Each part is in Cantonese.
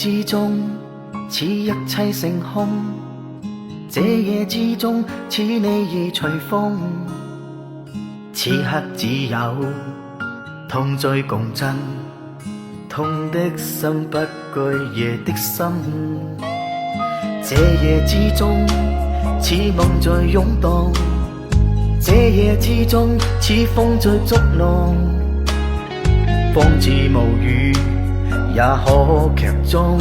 之中，似一切成空。這夜之中，似你已隨風。此刻只有痛醉共振，痛的心不懼夜的心。這夜之中，似夢在湧動。這夜之中，似風在捉弄。方知無語也可劇中，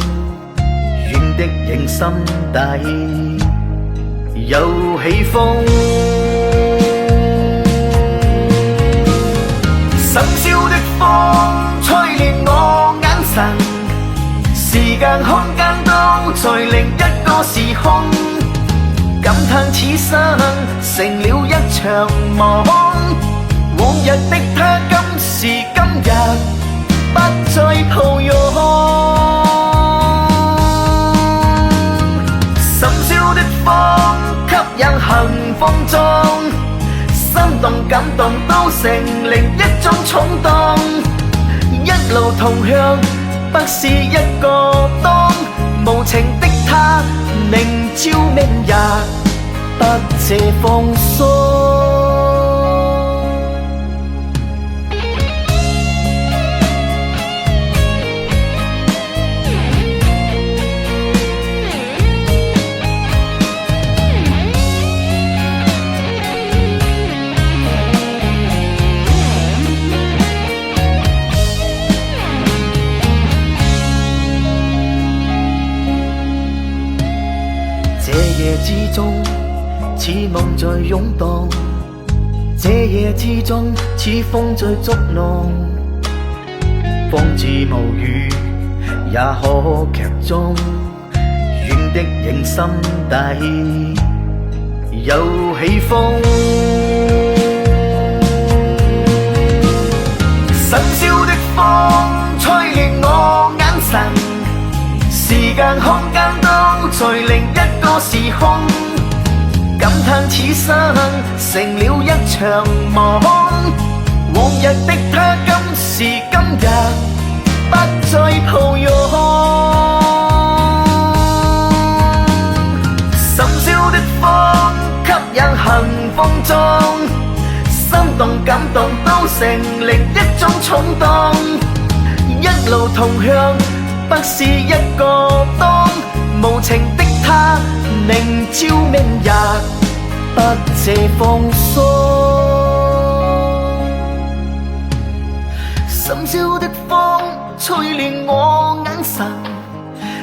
遠的影心底有起風。深宵的風吹亂我眼神，時間空間都在另一個時空，感嘆此生成了一場夢。往日的他今時今日不再抱擁，深宵的風吸引行風中，心動感動都成另一種衝動。一路同向不是一個冬，無情的他明朝明日不謝放鬆。這夜之中，似夢在湧動。這夜之中，似風在捉弄。方知無語也可劇中，遠的影心底有起風。深宵的風吹亂我眼神，時間空間都在另一個時空，感嘆此生成了一場夢。往日的他今時今日不再抱擁，深宵的風吸引行風中，心動感動都成另一種衝動。一路同向不是一個冬，無情的他明朝明日不謝放鬆。深宵的風吹亂我眼神，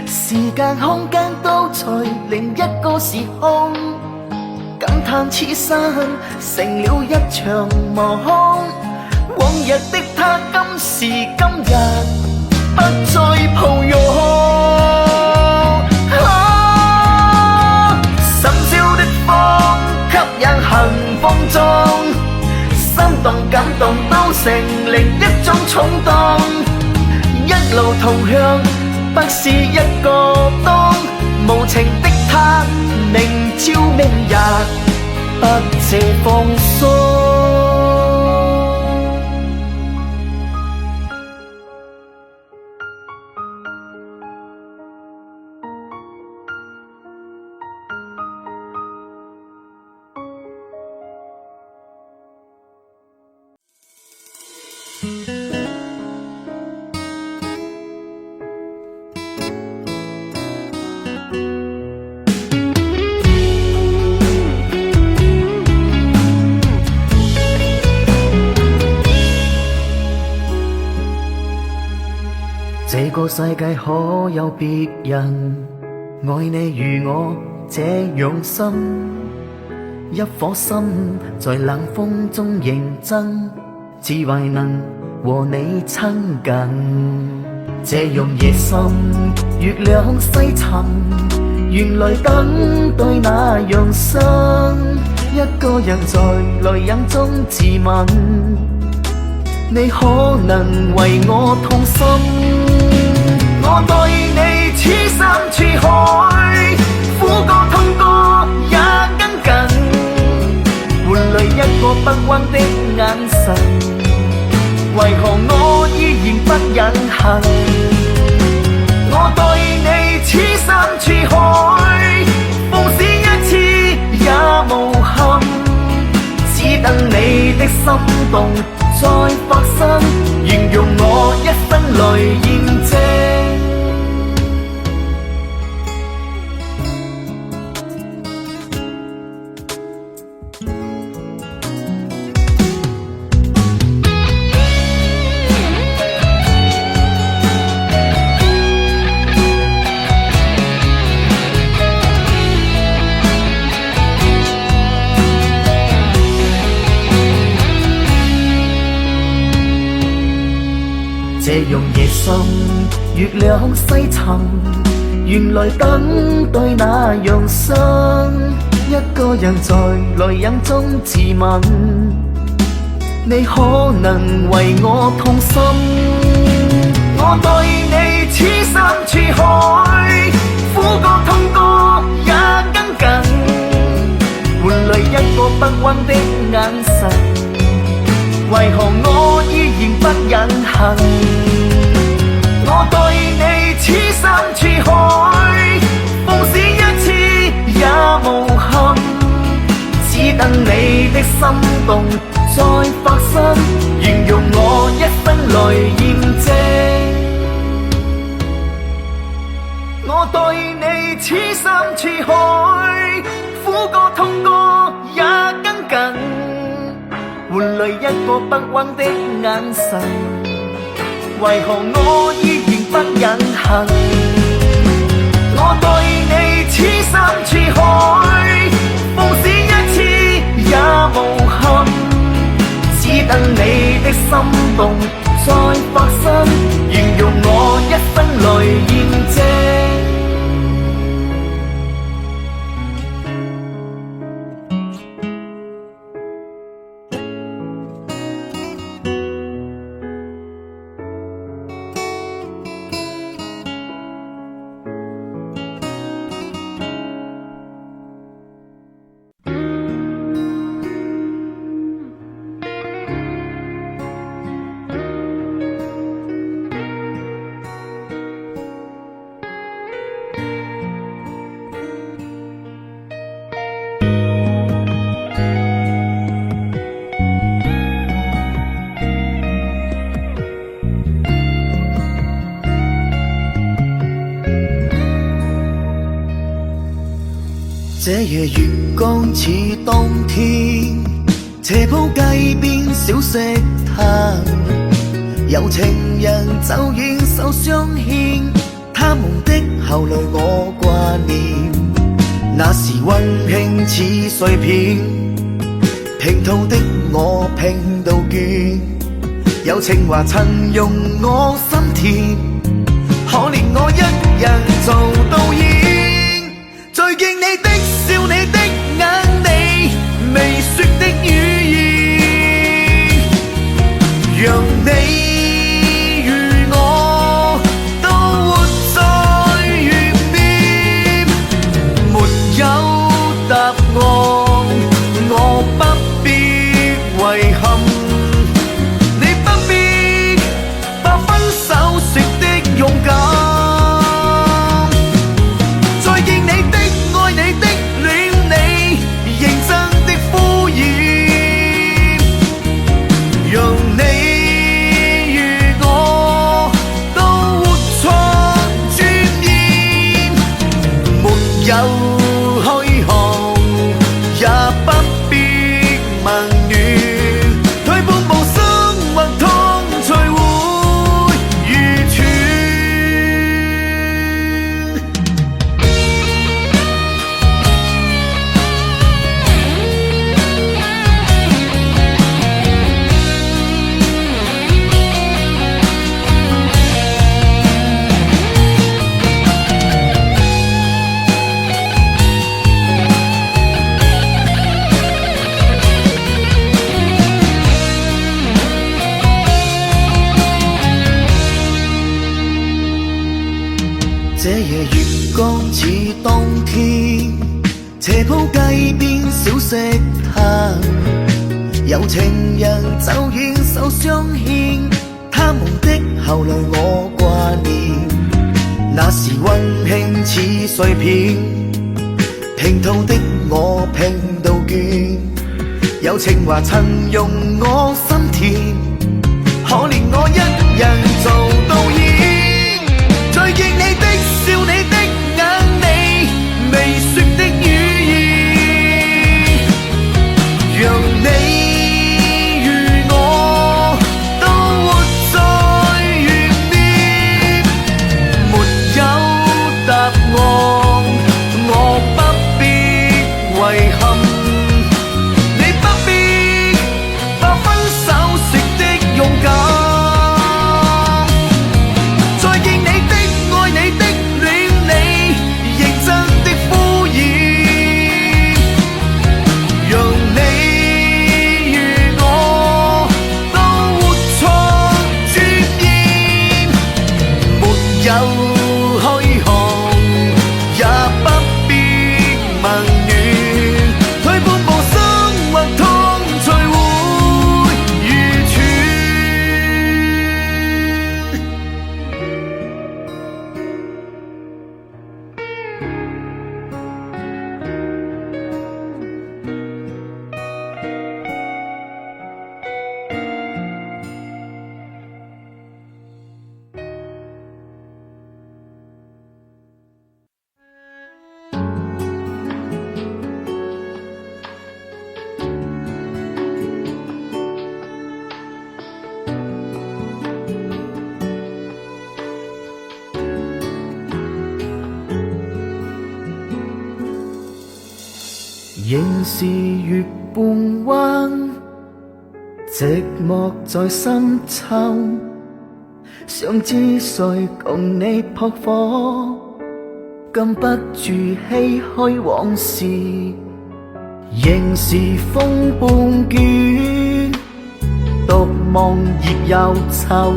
時間空間都在另一個時空，感嘆此生成了一場夢。往日的他今時今日不再抱擁，深宵的風吸引行風中，心動感動都成另一種衝動。一路同向不是一個冬，無情的他明朝明日不謝放鬆。這個世界可有別人愛你如我這樣深？一顆心在冷風中認真，只為能和你親近。這樣夜深月亮西沉，原來等待那樣深。一個人在淚眼中自問，你可能為我痛心。我對你此生似海，苦過痛過也跟近，換來一個不彎的眼神，為何我依然不忍恨？我對等你的心動再發生，願用我一生來驗證。這樣夜深，月亮西沉，原來等待那樣深。一個人在淚影中自問，你可能為我痛心。我對你痴心似海，苦過痛過也跟緊，換來一個不溫的眼神。為何我依然不忍行？我對你痴心似海，縱使一次也無憾，只等你的心動再發生，願用我一生來驗證。我對你痴心似海，苦過痛過也跟緊，換來一個不溫的眼神，為何我依然不忍行？我對你痴心似海，縱使一次也無憾，只等你的心動再發生，願用我一生來驗證。這夜月光似當天，斜鋪街邊小食攤，有情人走遠手相牽，他們的後來我掛念，那時溫馨似碎片，拼圖的我拼到倦，有情話曾用我心甜，可憐我一人做導演，最敬你的笑，你的眼，你未說的語言，讓你與我都活在懸念，沒有答案，我不必遺憾，你不必把分手說的勇敢。這夜月光似當天，斜鋪街邊小食攤，有情人走遠手相牽，他們的後來我掛念，那時溫馨似碎片，拼圖的我拼到倦，有有情話曾用我心田，可憐我一人做導演，再見你的笑，你的眼，你未說的語言，讓你與我都活在懸念，沒有答案，我不必遺憾。仍是月半彎，寂寞在深秋，想知誰共你撲火，禁不住唏噓往事，仍是風半捲，獨望葉又醜，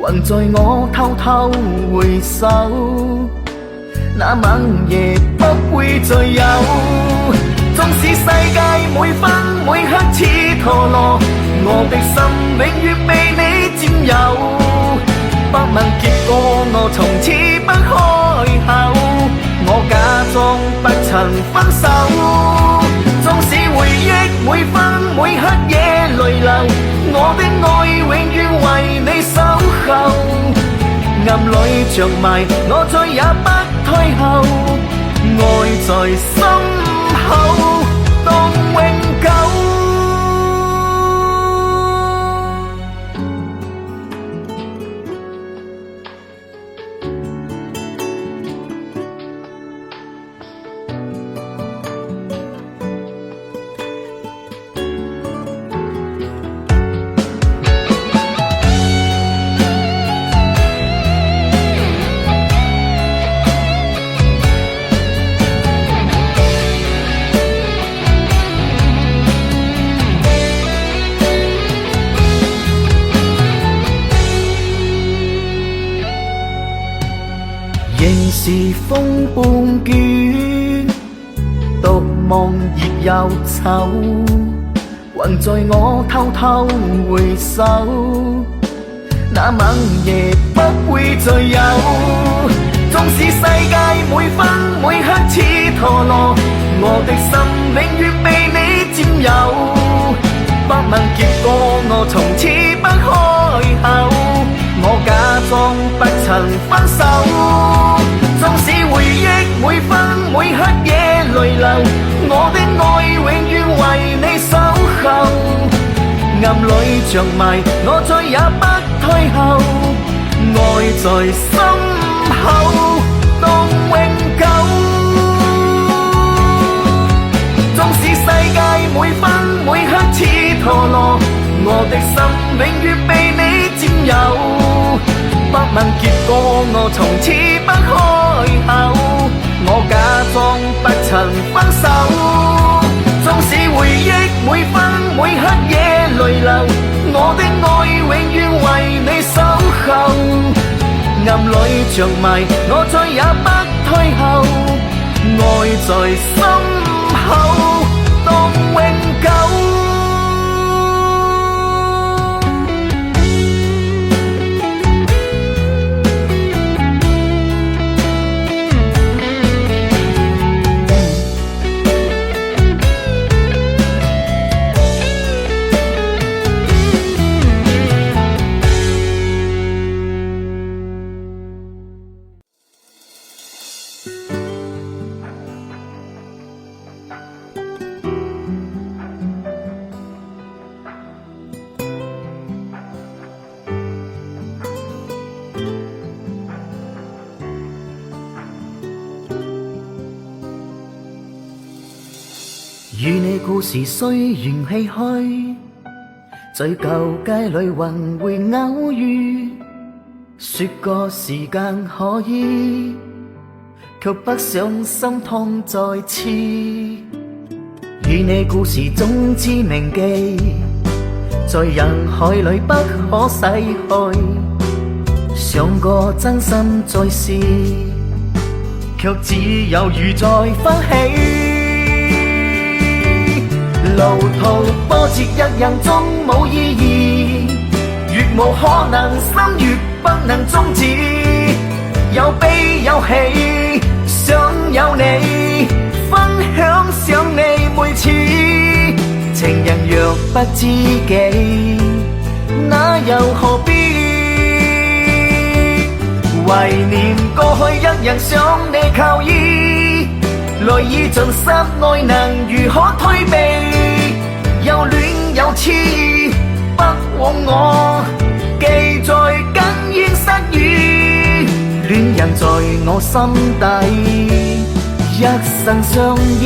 還在我偷偷回首，那晚夜不會再有。縱使世界每分每刻似陀螺，我的心永遠被你佔有。不問結果，我從此不開口，我假裝不曾分手。縱使回憶每分每刻也淚流，我的愛永遠為你守候。暗裏着迷，我再也不退後，愛在心口當永久。仍是風半捲，獨望葉又醜，還在我偷偷回首，那晚夜不會再有。縱使世界每分每刻似陀螺，我的心永遠被你佔有。不問結果，我從此不開口，我假裝不曾分手。縱使回憶每分每刻也淚流，我的愛永遠為你守候。暗裏着迷，我再也不退後，愛在心口當永久。縱使世界每分每刻似陀螺，我的心永遠被你佔有。不問結果，我從此不開口，我假裝不曾分手。縱使回憶每分每刻也淚流，我的愛永遠為你守候。暗裏着迷，我再也不退後，愛在心口當永久。與你故事雖然唏噓，在舊街裏還會偶遇，說個時間可以，卻不想心痛再次。與你故事總知銘記，在人海裏不可逝去。想過真心再試，卻只有如再翻起。路途波折一樣終冇意義，越無可能心越不能終止。有悲有喜，想有你分享想你每次。情人若不知己，那又何必？懷念過去一樣想你靠依，來已盡失愛能如何推避？有戀有痴不枉我，記在緊煙失語。戀人在我心底，一生相依。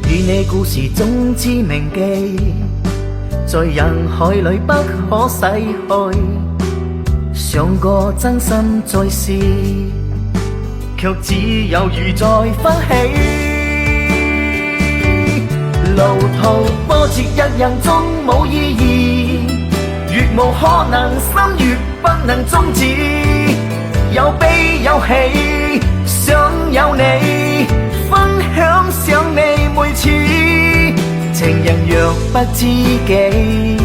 與你故事總知銘記，在人海裏不可逝去。想過真心再試，卻只有如再翻起。路途波折一樣終冇意義，越無可能心越不能終止。有悲有喜，想有你分享想你每次。情人若不知己，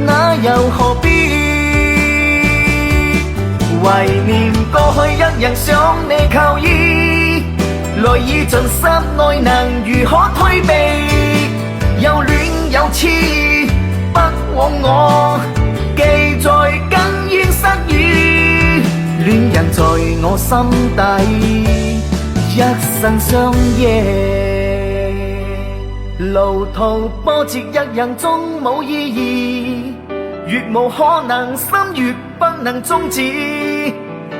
那又何必？懷念過去一樣想你靠依，來已盡失愛能如何推避？有戀有痴不枉我，記在緊煙失語。戀人在我心底，一生相依。路途波折一樣終冇意義，越無可能心越不能終止。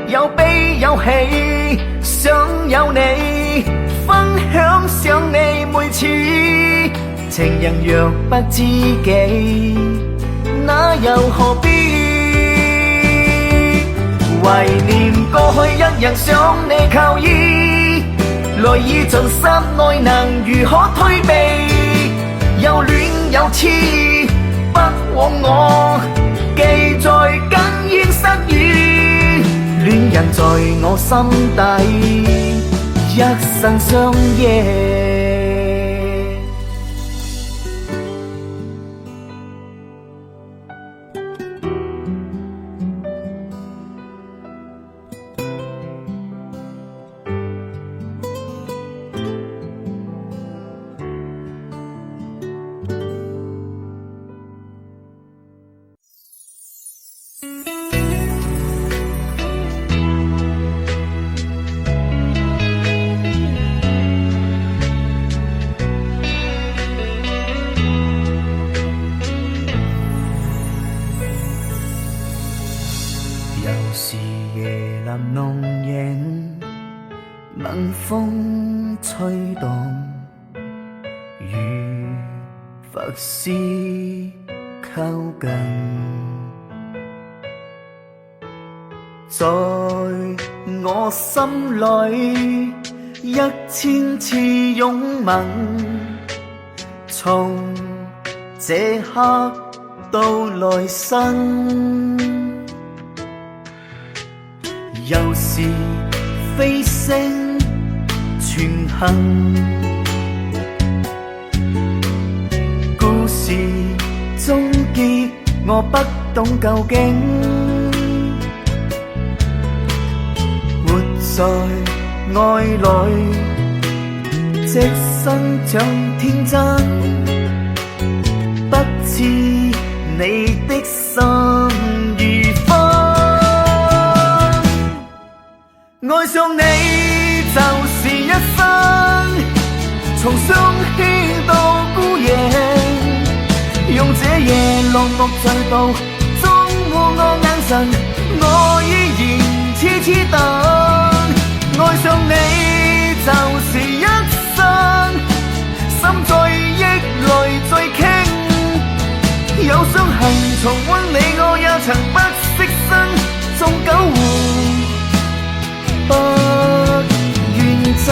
有悲有喜，想有你分享想你每次。情人若不知己，那又何必？懷念過去一樣想你靠依，來已盡失愛能如何推避？有戀有痴不枉我，記在緊煙失語。戀人在我心底，一生相依。又是夜闌濃影，冷風吹動，如浮絲靠近，在我心裏一千次擁吻，從這刻到來生。又是飛星全行，故事終結我不懂究竟，活在愛裏即生長天真，不似你的心愛上你就是一生，從相牽到孤影，用這夜落寞醉步，終污我眼神，我依然痴痴等。愛上你就是一生，心在憶淚在傾，有傷痕重溫你，我也曾不惜身，縱久護不願爭。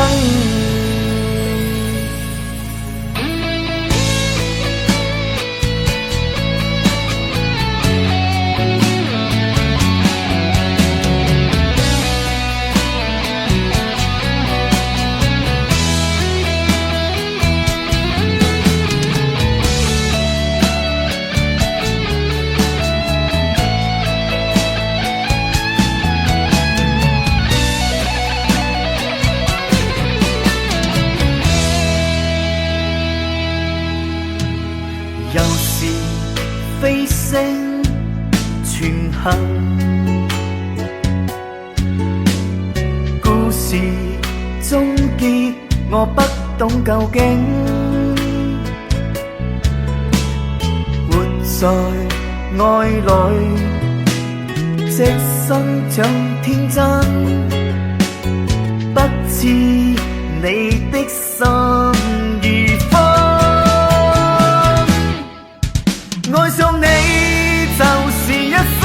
又是飛星全行，故事終結我不懂究竟，活在愛裡，隻身像天真，不知你的心如分。愛上你就是一生，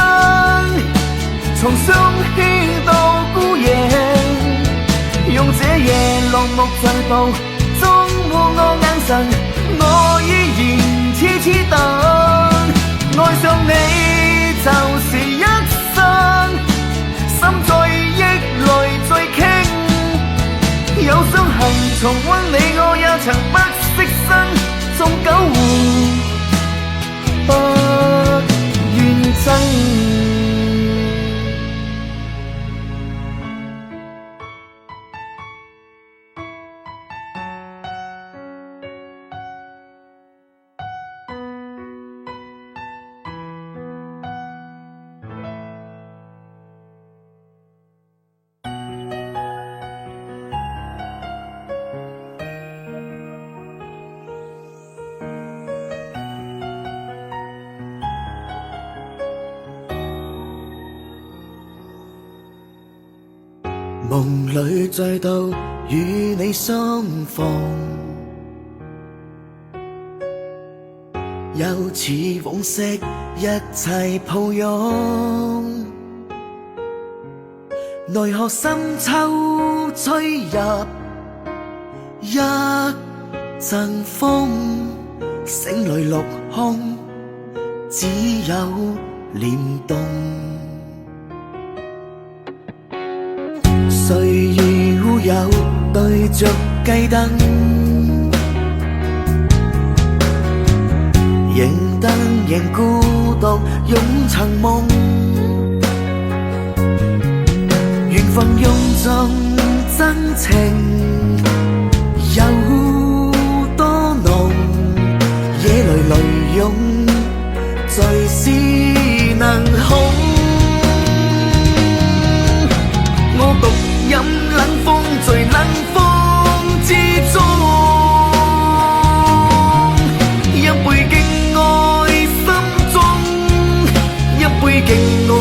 從相牽到孤影，用這夜落寞醉步，終污我眼神，我依然痴痴等。愛上你就是一生，心在憶淚在傾，有傷痕重溫你，我也曾不惜身，縱久護不願爭。夢裏再度與你相逢，又似往昔一齊抱擁，奈何深秋吹入一陣風，醒來落空，只有臉凍。歲月烏有對着雞燈，仍燈仍孤獨擁層夢，緣分用盡真情有多濃，夜來淚湧最是能控。我獨飲冷風，在冷風之中，一杯敬愛心中，一杯敬我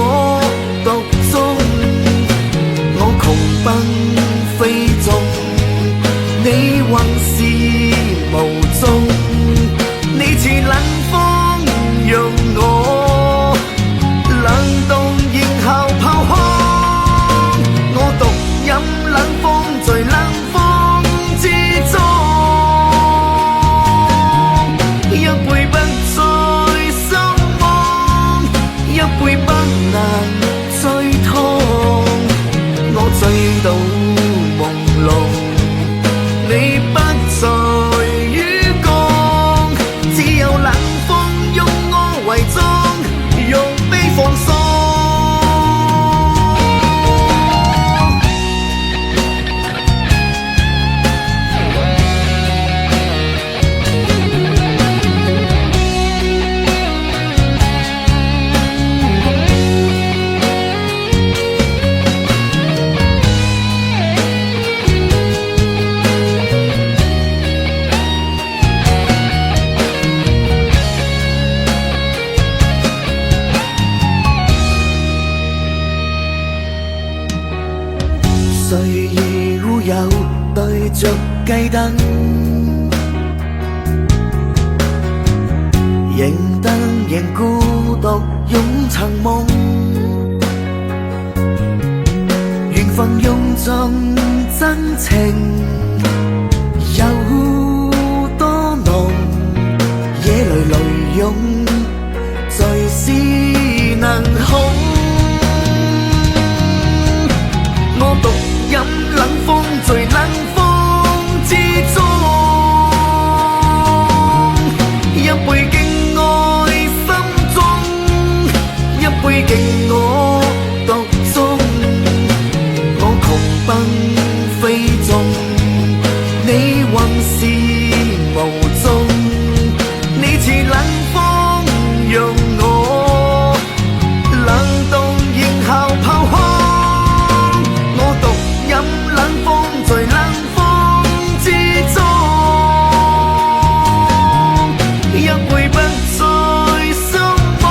獨鍾，我窮奔飛縱。誰如有對着雞燈，仍燈仍孤獨擁層夢，緣分用盡真情有多濃，野淚淚湧隨時能控。我獨飲冷風，在冷風之中，一杯敬愛心中，一杯敬我獨鍾。我窮崩飛縱，你還是無蹤。你似冷風，讓我冷凍仍效炮轟。冷風在冷風之中，一杯不再相忘，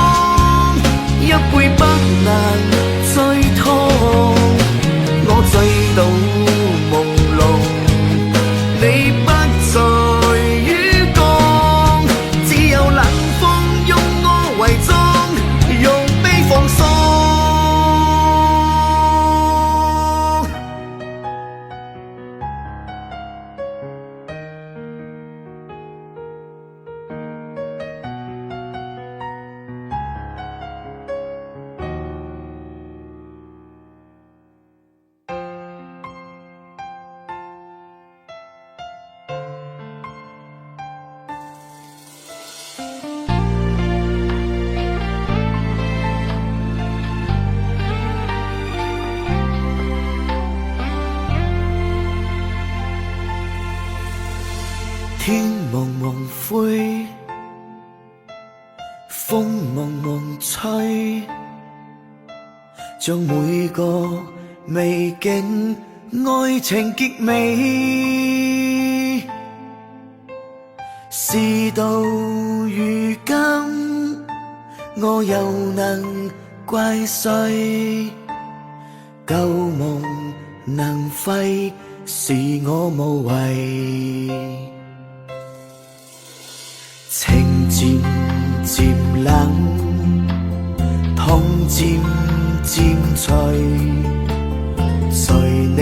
一杯不能再痛。我醉到朦朧，你不在於共，只有冷風擁我為蹤，用悲放鬆。天蒙蒙灰，風蒙蒙吹，將每個美景愛情結尾。事到如今，我又能怪誰？舊夢能廢，是我無謂。情漸漸冷，痛漸漸除，隨你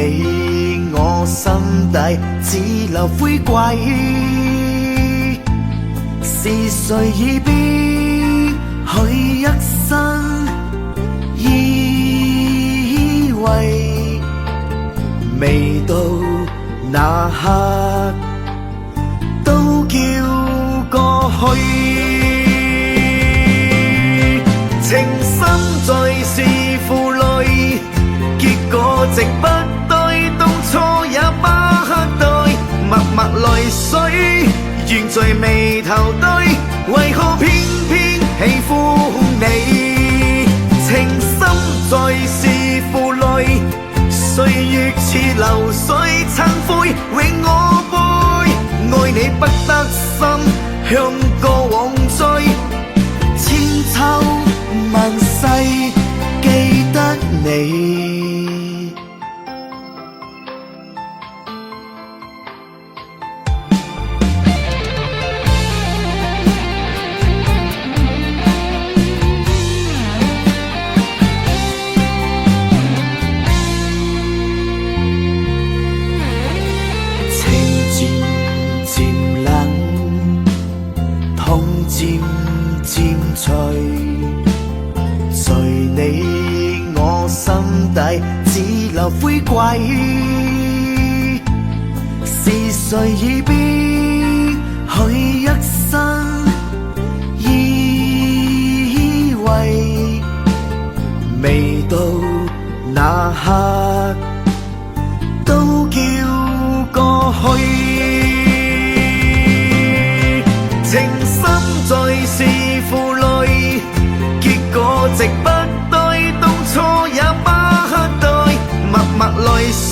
我心底只留灰歸。是誰已必許一生依偎，未到那刻都叫過去。情深在是負累，結果值不對，當初也不對，默默淚水懸在眉頭堆，為何偏偏喜歡你？情深在是負累，歲月似流水燦灰永我背，愛你不得心，向過往追，千秋萬世記得你。漸漸除，隨你我心底只留灰歸。是誰已必許一生依偎，未到那刻都叫過去。情深在是負累，結果值不對，當初也不對，默默淚水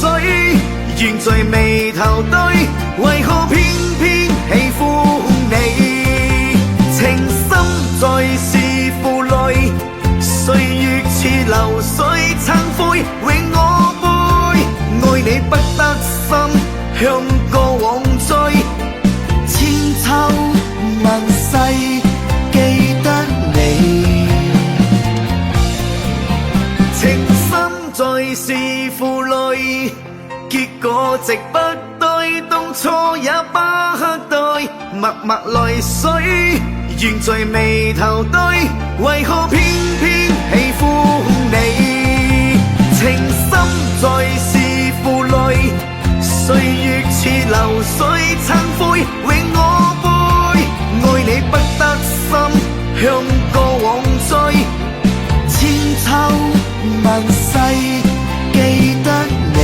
懸在眉頭堆，為何偏偏喜歡你？情深在是負累，歲月似流水燦灰永我背，愛再是負累，結果直不對，當初也不對，默默淚水懸在眉頭堆，為何偏偏喜歡你？情深再是負累，歲月似流水，懺悔永我背，愛你不得心，向過往追，千秋萬世記得你。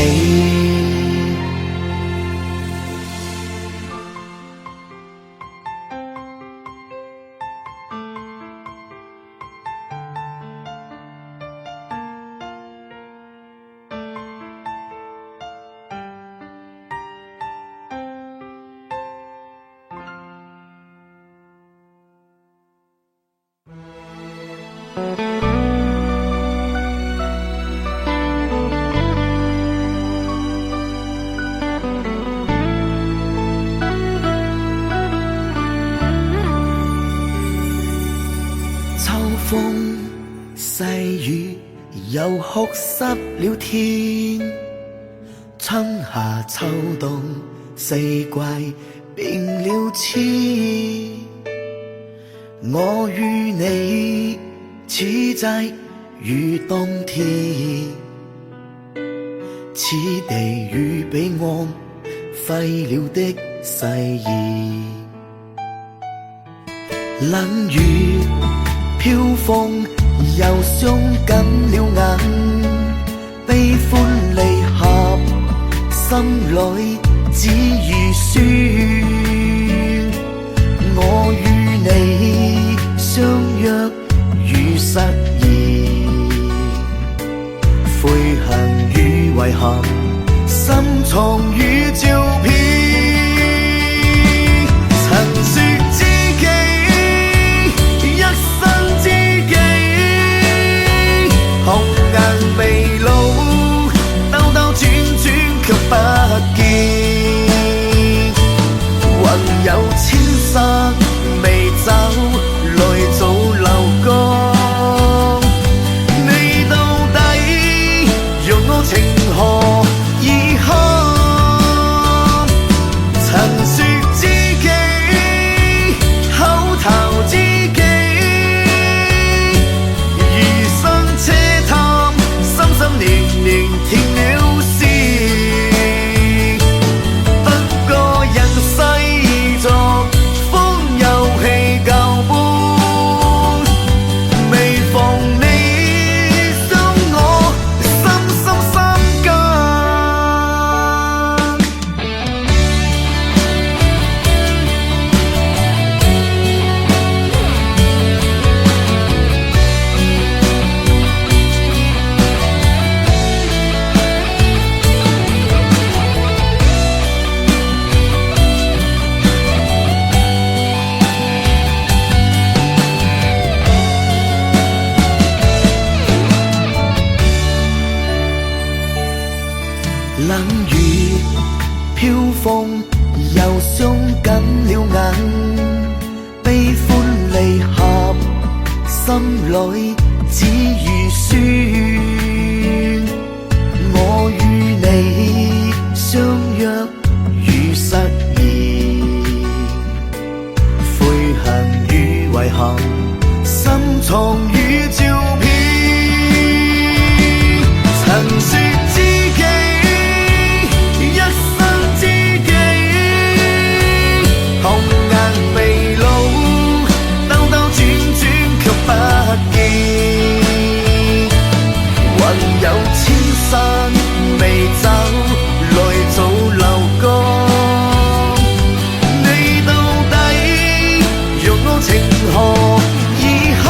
秋風細雨又哭濕了天，春夏秋冬四季變了遷，我與你此際與當天，此地與彼岸廢了的誓言，冷雨飄風又傷緊了眼，悲歡離合心裏只如酸，我與你相約如誓言，悔恨與遺憾深藏於照片，曾說知己一生知己，紅顏未老兜兜轉轉卻不見，還有千山未走來早流光，你到底讓我情何以堪？曾說知己口頭知己，餘生奢談心心念念填了詩，不過人世俗風遊戲舊伴，未逢你傷我深深心間。冷雨飄風又傷緊了眼，悲歡離合心裏只如酸，我與你相約如誓言，悔恨與遺憾深藏於照片，曾說知己一生知己，紅顏未老兜兜轉轉卻不見，還有千山未走來早流光，你到底讓我情何以堪？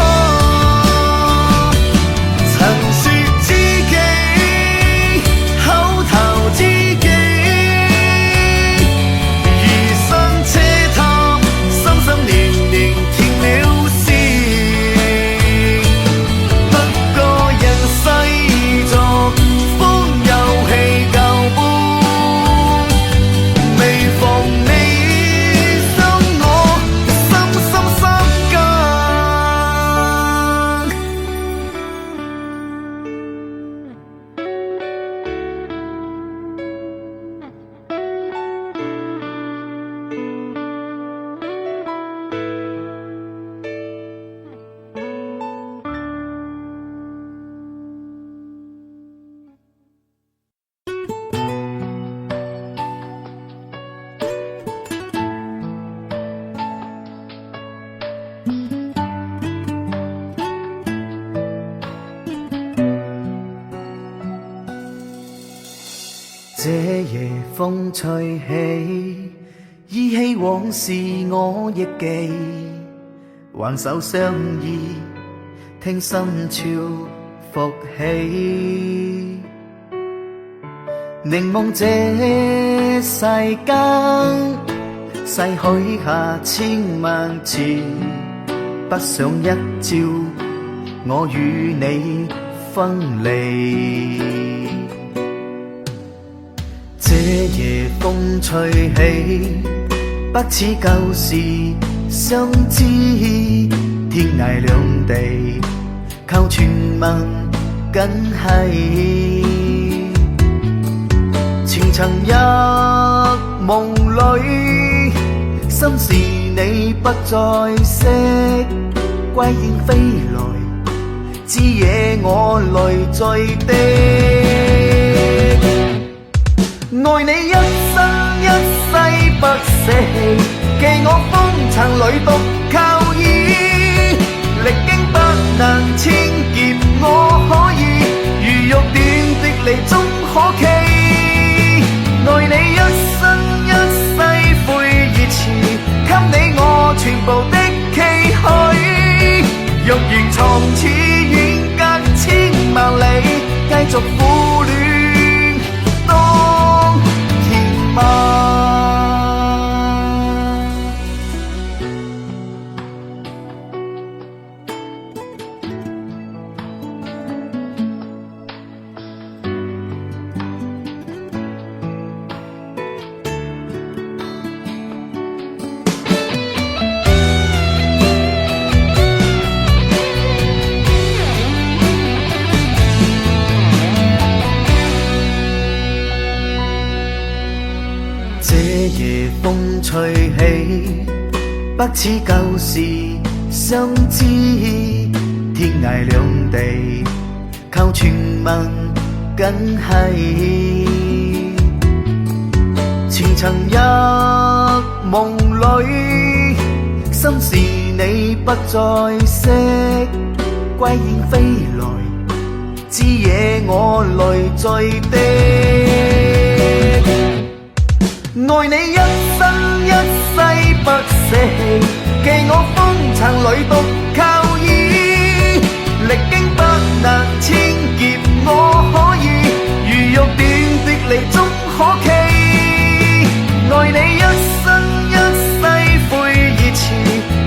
這夜風吹起，依稀往事我憶記，挽手相依，聽心潮復起。凝望這世間，逝去下千萬次，不想一朝我與你分離。這夜風吹起，不似舊時相知，天涯兩地靠傳聞緊繫。前塵一夢裏，心事你不再識，歸雁飛來，知惹我淚醉的。愛你一生一世不捨棄，寄我風塵裏獨靠倚，歷經不能千劫我可以，如玉斷的離終可期。愛你一生一世悔已遲，給你我全部的期許。若然從此遠隔千萬里，繼續苦戀當甜蜜。夜風吹起，不似舊時相知，天涯兩地靠傳聞緊繫。前塵一夢裏，心事你不再識，歸雁飛來，知惹我淚醉的。愛你一生一世不捨棄，寄我風塵裏獨靠倚，歷經不能千劫我可以，如玉斷的離終可期。愛你一生一世悔已遲，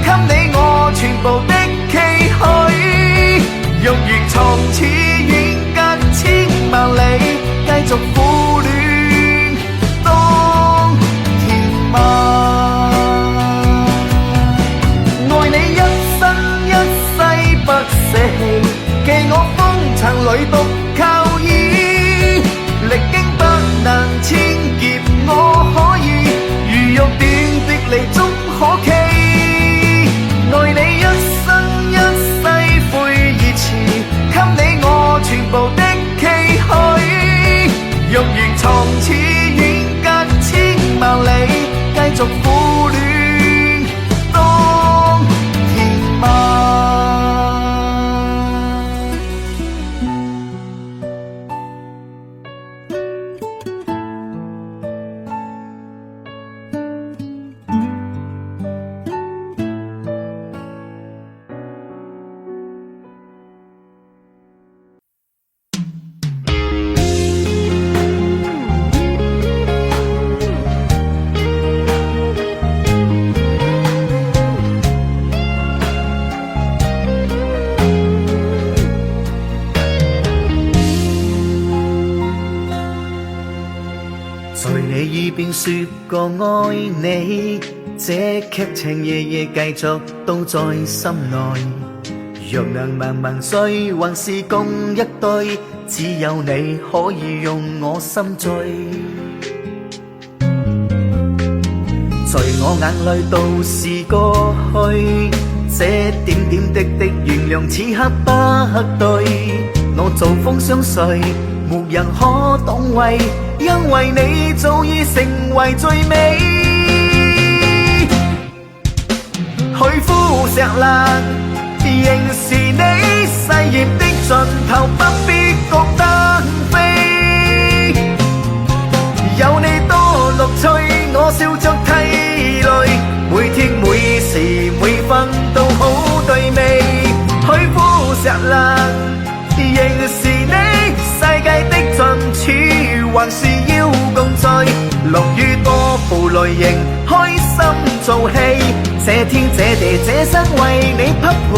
給你我全部的期許。若然從此遠隔千萬里，繼續苦戀愛你一生一世不捨棄，寄我風塵裏獨靠倚，歷經不能千劫我可以，如玉斷的離終可期。愛你一生一世悔已遲，給你我全部的期許。若然從此遠隔千萬里，繼續苦戀當甜蜜。在你耳邊說過愛你，這劇情夜夜繼續都在心內。若能萬萬歲，還是共一對，只有你可以用我心醉。在我眼淚都是過去，這點點滴滴原諒此刻不對。我做風相隨，沒人可懂為，因為你早已成為最美。去枯石爛，仍是你誓言的盡頭，不必覺得飛。仍是你世界的盡處，還是要共聚？落雨多負累仍開心做戲，這天這地這生為你匹配。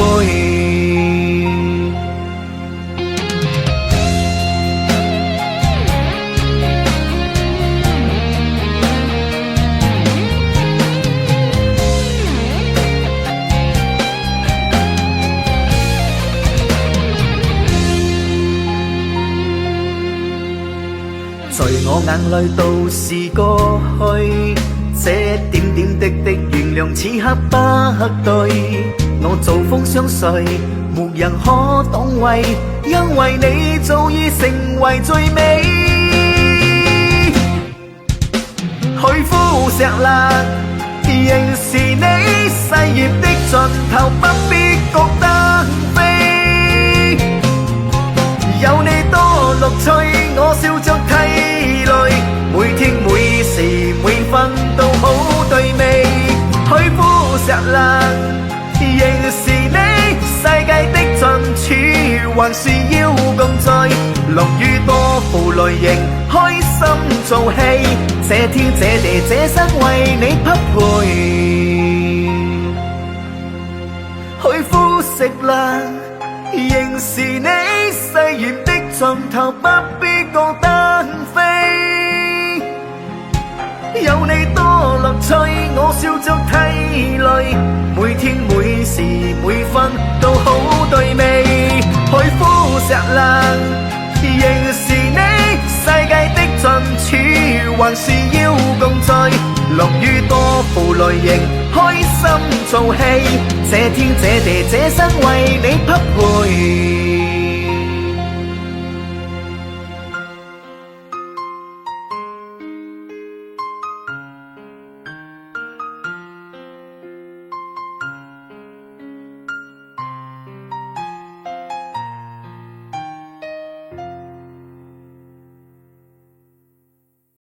在我眼淚都是過去，這點點滴滴原諒此刻不對。我做風相隨，沒人可懂為，因為你早已成為最美。許枯石爛，仍是你細葉的盡頭，不必覺得飛。有你多樂趣，我笑着涕淚，每天每時每分都好對味。許枯石爛，仍是你世界的盡處，還是要共聚？落雨多負累仍開心做戲，這天這地這生為你匹配。許枯石爛，仍是你細葉的盡頭，不必覺得飛。有你多樂趣，我笑着涕淚，每天每時每分都好對味。許枯石爛，仍是你世界的盡處，還是要共聚？落雨多負累仍開心做戲，這天這地這生為你匹配。